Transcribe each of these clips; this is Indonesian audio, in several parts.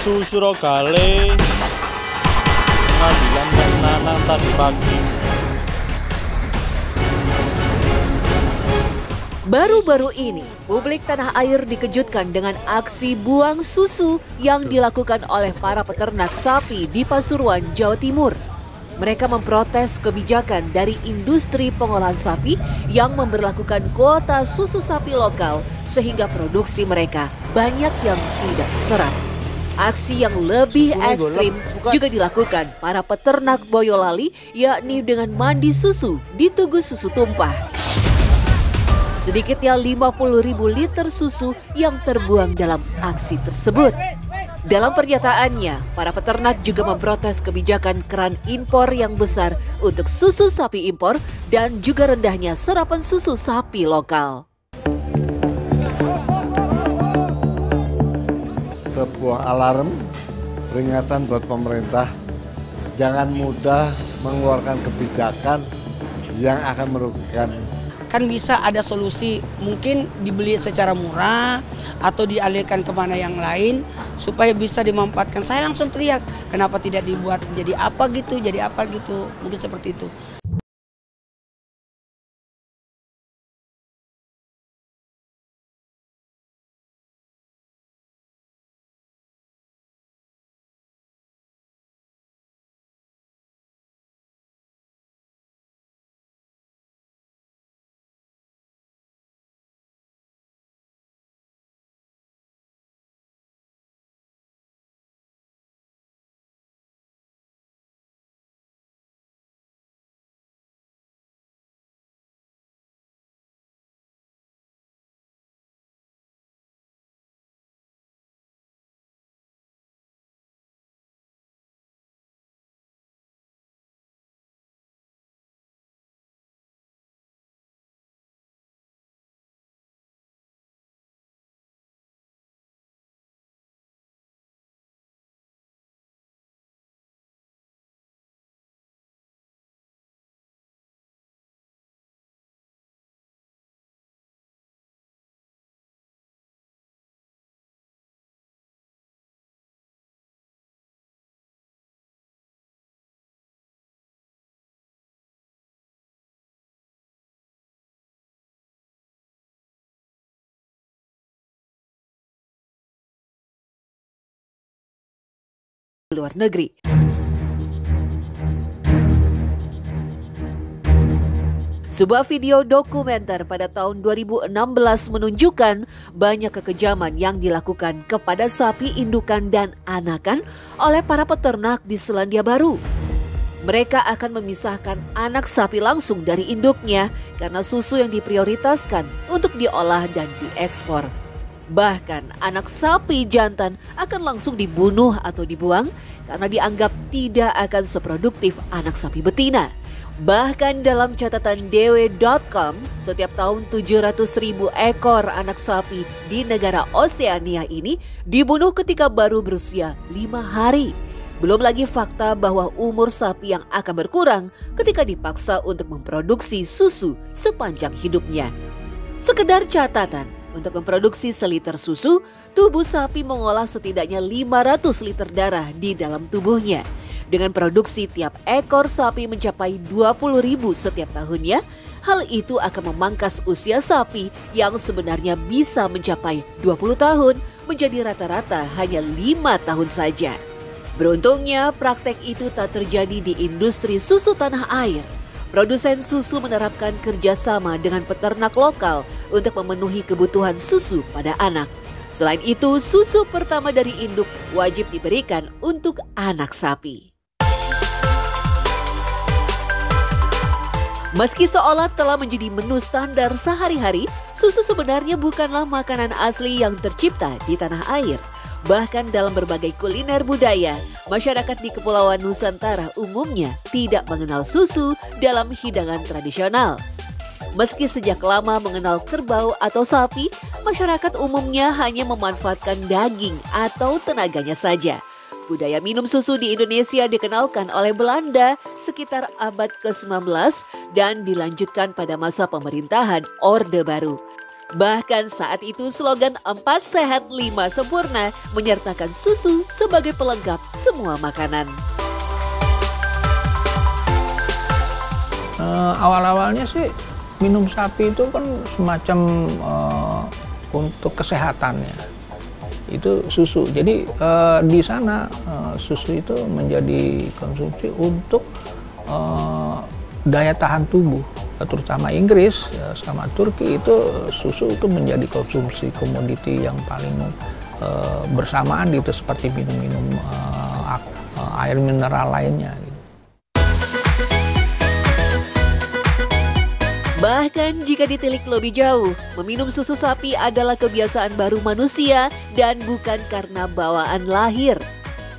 Surogale, pengadilan Nanang tadi pagi. Baru-baru ini, publik tanah air dikejutkan dengan aksi buang susu yang dilakukan oleh para peternak sapi di Pasuruan, Jawa Timur. Mereka memprotes kebijakan dari industri pengolahan sapi yang memberlakukan kuota susu sapi lokal sehingga produksi mereka banyak yang tidak terserap. Aksi yang lebih ekstrim juga dilakukan para peternak Boyolali, yakni dengan mandi susu di Tugu Susu Tumpah. Sedikitnya 50.000 liter susu yang terbuang dalam aksi tersebut. Dalam pernyataannya, para peternak juga memprotes kebijakan keran impor yang besar untuk susu sapi impor dan juga rendahnya serapan susu sapi lokal. Sebuah alarm peringatan buat pemerintah, jangan mudah mengeluarkan kebijakan yang akan merugikan. Kan bisa ada solusi, mungkin dibeli secara murah atau dialihkan kemana yang lain supaya bisa dimanfaatkan. Saya langsung teriak, kenapa tidak dibuat jadi apa gitu, mungkin seperti itu. Luar negeri. Sebuah video dokumenter pada tahun 2016 menunjukkan banyak kekejaman yang dilakukan kepada sapi indukan dan anakan oleh para peternak di Selandia Baru. Mereka akan memisahkan anak sapi langsung dari induknya karena susu yang diprioritaskan untuk diolah dan diekspor. Bahkan anak sapi jantan akan langsung dibunuh atau dibuang karena dianggap tidak akan seproduktif anak sapi betina. Bahkan dalam catatan dw.com, setiap tahun 700.000 ekor anak sapi di negara Oseania ini dibunuh ketika baru berusia 5 hari. Belum lagi fakta bahwa umur sapi yang akan berkurang ketika dipaksa untuk memproduksi susu sepanjang hidupnya. Sekedar catatan, untuk memproduksi seliter susu, tubuh sapi mengolah setidaknya 500 liter darah di dalam tubuhnya. Dengan produksi tiap ekor sapi mencapai 20.000 setiap tahunnya, hal itu akan memangkas usia sapi yang sebenarnya bisa mencapai 20 tahun menjadi rata-rata hanya 5 tahun saja. Beruntungnya praktek itu tak terjadi di industri susu tanah air. Produsen susu menerapkan kerjasama dengan peternak lokal untuk memenuhi kebutuhan susu pada anak. Selain itu, susu pertama dari induk wajib diberikan untuk anak sapi. Meski seolah telah menjadi menu standar sehari-hari, susu sebenarnya bukanlah makanan asli yang tercipta di tanah air. Bahkan dalam berbagai kuliner budaya, masyarakat di Kepulauan Nusantara umumnya tidak mengenal susu dalam hidangan tradisional. Meski sejak lama mengenal kerbau atau sapi, masyarakat umumnya hanya memanfaatkan daging atau tenaganya saja. Budaya minum susu di Indonesia dikenalkan oleh Belanda sekitar abad ke-19 dan dilanjutkan pada masa pemerintahan Orde Baru. Bahkan saat itu slogan 4 sehat 5 sempurna menyertakan susu sebagai pelengkap semua makanan. Awal-awalnya sih minum sapi itu kan semacam untuk kesehatannya. Itu susu. Jadi di sana susu itu menjadi konsumsi untuk daya tahan tubuh. Terutama Inggris sama Turki itu susu itu menjadi konsumsi komoditi yang paling bersamaan gitu, seperti minum-minum air mineral lainnya. Bahkan jika ditilik lebih jauh, meminum susu sapi adalah kebiasaan baru manusia dan bukan karena bawaan lahir.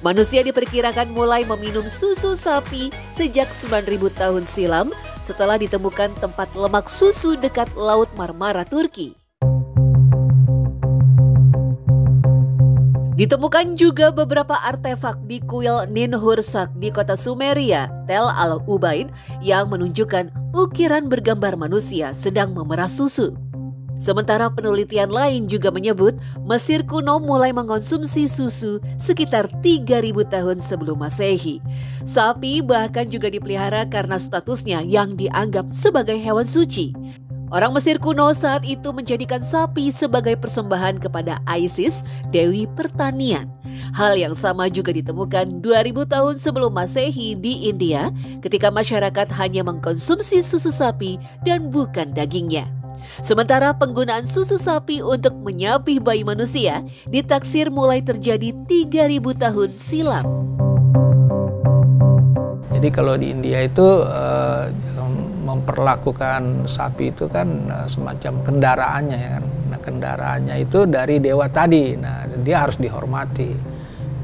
Manusia diperkirakan mulai meminum susu sapi sejak 9.000 tahun silam setelah ditemukan tempat lemak susu dekat Laut Marmara, Turki. Ditemukan juga beberapa artefak di kuil Ninhursag di kota Sumeria, Tel Al-Ubaid, yang menunjukkan ukiran bergambar manusia sedang memerah susu. Sementara penelitian lain juga menyebut Mesir kuno mulai mengonsumsi susu sekitar 3.000 tahun sebelum Masehi. Sapi bahkan juga dipelihara karena statusnya yang dianggap sebagai hewan suci. Orang Mesir kuno saat itu menjadikan sapi sebagai persembahan kepada Isis, dewi pertanian. Hal yang sama juga ditemukan 2000 tahun sebelum Masehi di India ketika masyarakat hanya mengkonsumsi susu sapi dan bukan dagingnya. Sementara penggunaan susu sapi untuk menyapih bayi manusia ditaksir mulai terjadi 3000 tahun silam. Jadi kalau di India itu memperlakukan sapi itu kan semacam kendaraannya ya kan. Nah, kendaraannya itu dari dewa tadi. Nah, dia harus dihormati.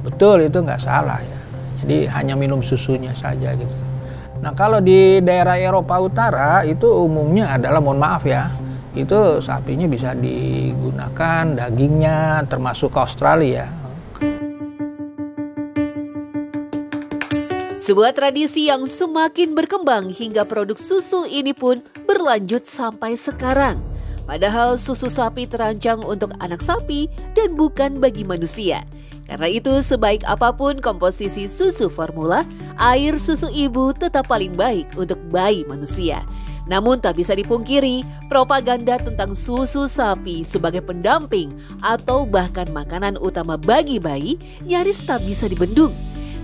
Betul, itu nggak salah ya. Jadi hanya minum susunya saja gitu. Nah, kalau di daerah Eropa Utara itu umumnya adalah, mohon maaf ya, itu sapinya bisa digunakan dagingnya, termasuk ke Australia. Sebuah tradisi yang semakin berkembang hingga produk susu ini pun berlanjut sampai sekarang. Padahal susu sapi terancang untuk anak sapi dan bukan bagi manusia. Karena itu sebaik apapun komposisi susu formula, air susu ibu tetap paling baik untuk bayi manusia. Namun tak bisa dipungkiri, propaganda tentang susu sapi sebagai pendamping atau bahkan makanan utama bagi bayi nyaris tak bisa dibendung.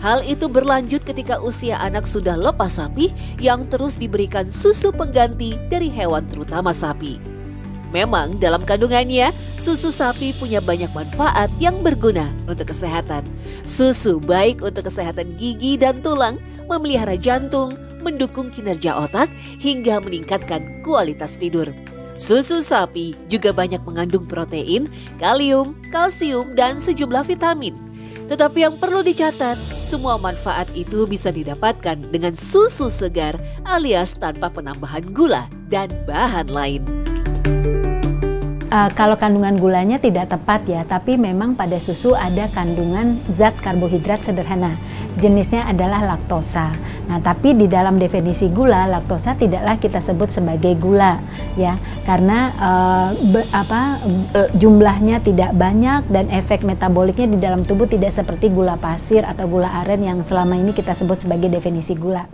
Hal itu berlanjut ketika usia anak sudah lepas sapi yang terus diberikan susu pengganti dari hewan terutama sapi. Memang dalam kandungannya, susu sapi punya banyak manfaat yang berguna untuk kesehatan. Susu baik untuk kesehatan gigi dan tulang, memelihara jantung, mendukung kinerja otak, hingga meningkatkan kualitas tidur. Susu sapi juga banyak mengandung protein, kalium, kalsium, dan sejumlah vitamin. Tetapi yang perlu dicatat, semua manfaat itu bisa didapatkan dengan susu segar alias tanpa penambahan gula dan bahan lain. Kalau kandungan gulanya tidak tepat ya, tapi memang pada susu ada kandungan zat karbohidrat sederhana. Jenisnya adalah laktosa. Nah, tapi di dalam definisi gula, laktosa tidaklah kita sebut sebagai gula ya, karena jumlahnya tidak banyak dan efek metaboliknya di dalam tubuh tidak seperti gula pasir atau gula aren yang selama ini kita sebut sebagai definisi gula.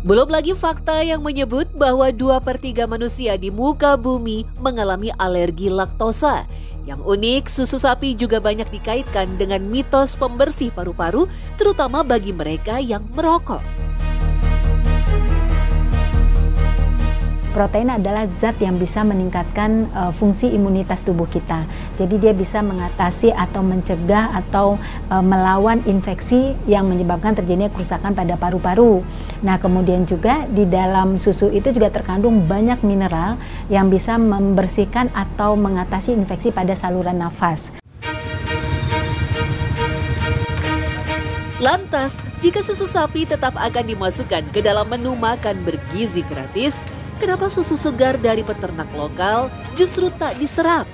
Belum lagi fakta yang menyebut bahwa 2/3 manusia di muka bumi mengalami alergi laktosa. Yang unik, susu sapi juga banyak dikaitkan dengan mitos pembersih paru-paru, terutama bagi mereka yang merokok. Protein adalah zat yang bisa meningkatkan fungsi imunitas tubuh kita. Jadi dia bisa mengatasi atau mencegah atau melawan infeksi yang menyebabkan terjadinya kerusakan pada paru-paru. Nah, kemudian juga di dalam susu itu juga terkandung banyak mineral yang bisa membersihkan atau mengatasi infeksi pada saluran nafas. Lantas, jika susu sapi tetap akan dimasukkan ke dalam menu makan bergizi gratis, kenapa susu segar dari peternak lokal justru tak diserap?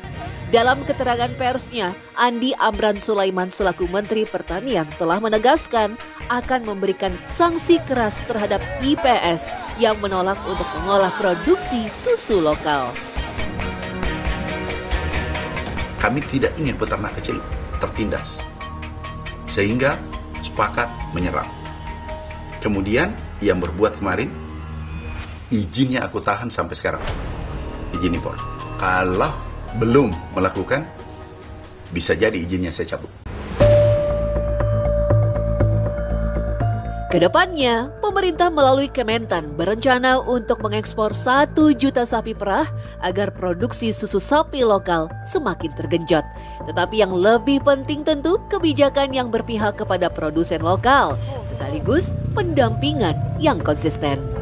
Dalam keterangan persnya, Andi Amran Sulaiman selaku Menteri Pertanian telah menegaskan akan memberikan sanksi keras terhadap IPS yang menolak untuk mengolah produksi susu lokal. Kami tidak ingin peternak kecil tertindas, sehingga sepakat menyerang. Kemudian yang berbuat kemarin, izinnya aku tahan sampai sekarang, izin impor. Kalau belum melakukan, bisa jadi izinnya saya cabut. Kedepannya, pemerintah melalui Kementan berencana untuk mengekspor 1 juta sapi perah agar produksi susu sapi lokal semakin tergenjot. Tetapi yang lebih penting tentu kebijakan yang berpihak kepada produsen lokal, sekaligus pendampingan yang konsisten.